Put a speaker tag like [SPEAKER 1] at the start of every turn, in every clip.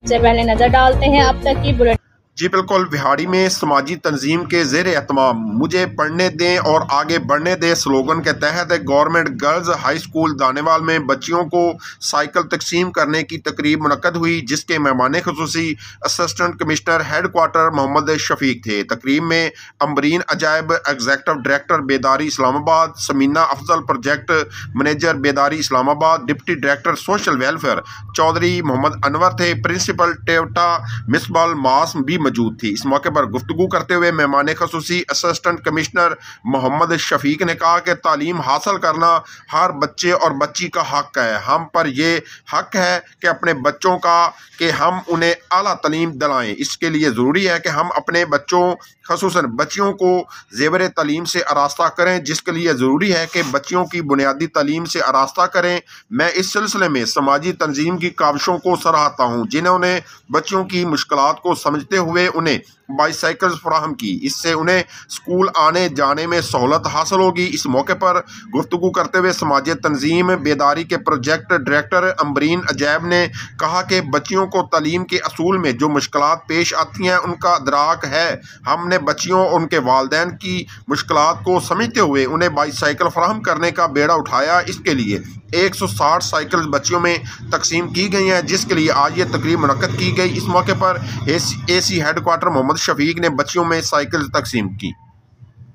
[SPEAKER 1] से पहले नजर डालते हैं अब तक की बुलेटिन।
[SPEAKER 2] जी बिल्कुल, बिहाड़ी में समाजी तंजीम के ज़ेर एहतमाम मुझे पढ़ने दें और आगे बढ़ने दें स्लोगन के तहत गवर्नमेंट गर्ल्स हाई स्कूल दानेवाल में बच्चियों को साइकिल तकसीम करने की तकरीब मुनक्कद हुई, जिसके मेहमान खुसूसी assistant commissioner headquarter Mohammad Shafiq थे। तकरीब में Ambreen Ajaib executive director Bedari Islamabad, Samina Afzal project manager Bedari Islamabad, deputy director social welfare Chaudhry Mohammad Anwar थे। प्रिंसिपल टेवटा मिसबाल मास भी मौजूद थी। इस मौके पर गुफ्तगू करते हुए मेहमान खसूसी असिस्टेंट कमिश्नर मोहम्मद शफीक ने कहा कि तालीम हासिल करना हर बच्चे और बच्ची का हक है। हम पर यह हक है कि अपने बच्चों का कि हम उन्हें आला तालीम दिलाएं। इसके लिए ज़रूरी है कि हम अपने बच्चों खसूसन बच्चियों को ज़ेवर तालीम से आरास्ता करें, जिसके लिए ज़रूरी है कि बच्चियों की बुनियादी तालीम से आरास्ता करें। मैं इस सिलसिले में समाजी तंजीम की काविशों को सराहता हूँ, जिन्होंने बच्चियों की मुश्किलात को समझते हुए उन्हें बाईसाइकिल्स फराहम की। इससे उन्हें स्कूल आने जाने में सहूलत हासिल होगी। इस मौके पर गुफ्तगू करते हुए समाजी तंजीम बेदारी के प्रोजेक्ट डायरेक्टर अम्बरीन अजैब ने कहा कि बच्चियों को तालीम के असूल में जो मुश्किलात पेश आती हैं उनका अदराक है। हमने बच्चियों और उनके वालिदैन की मुश्किलात को समझते हुए उन्हें बाईसाइकिल फराहम करने का बेड़ा उठाया। इसके लिए 160 साइकिल बच्चियों में तकसीम की गई हैं, जिसके लिए आज ये तकरीब मुनक्कद की गई। इस मौके पर AC headquarter Mohammad Shafiq ने बच्चियों में साइकिल तकसीम की।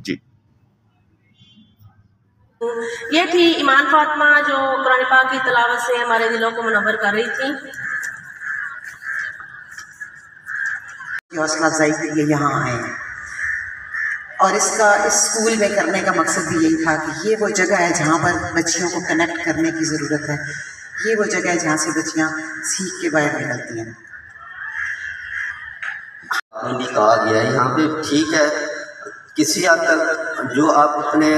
[SPEAKER 2] जी,
[SPEAKER 3] ये थी ईमान फातिमा जो कुरान पाक की तिलावत से हमारे दिलों को मुनव्वर कर रही थी।
[SPEAKER 4] हौसला अफजाई के लिए यहाँ आए हैं और इसका इस स्कूल में करने का मकसद भी यही था कि ये वो जगह है जहाँ पर बच्चियों को कनेक्ट करने की ज़रूरत है। ये वो जगह है जहाँ से बच्चियाँ सीख के बाहर निकलती हैं।
[SPEAKER 5] भी कहा गया है यहाँ पे, ठीक है, किसी हद तक जो आप अपने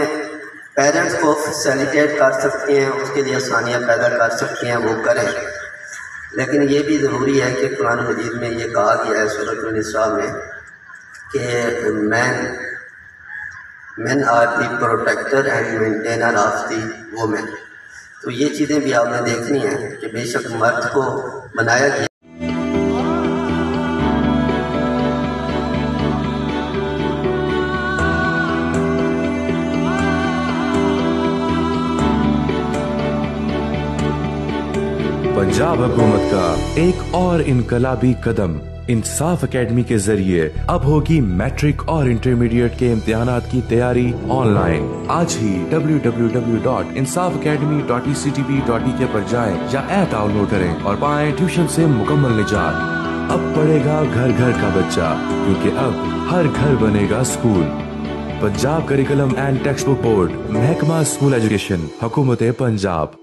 [SPEAKER 5] पेरेंट्स को फैसिलिटेट कर सकते हैं, उसके लिए आसानियाँ पैदा कर सकते हैं, वो करें। लेकिन ये भी ज़रूरी है कि कुरान मजीद में ये कहा गया है सूरह निसा में कि men are the protector and maintainer of the women। तो ये चीज़ें भी आपने देखनी है कि बेशक मर्द को बनाया गया।
[SPEAKER 6] पंजाब हुकूमत का एक और इनकलाबी कदम इंसाफ एकेडमी के जरिए अब होगी मैट्रिक और इंटरमीडिएट के इम्तिहानात की तैयारी ऑनलाइन। आज ही www.insafacademy.ectv.ek पर जाएं या ऐप डाउनलोड करें और पाएं ट्यूशन से मुकम्मल निजात। अब पढ़ेगा घर घर का बच्चा, क्योंकि अब हर घर बनेगा school. Punjab curriculum and text book board, महकमा स्कूल एजुकेशन, हुकूमत पंजाब।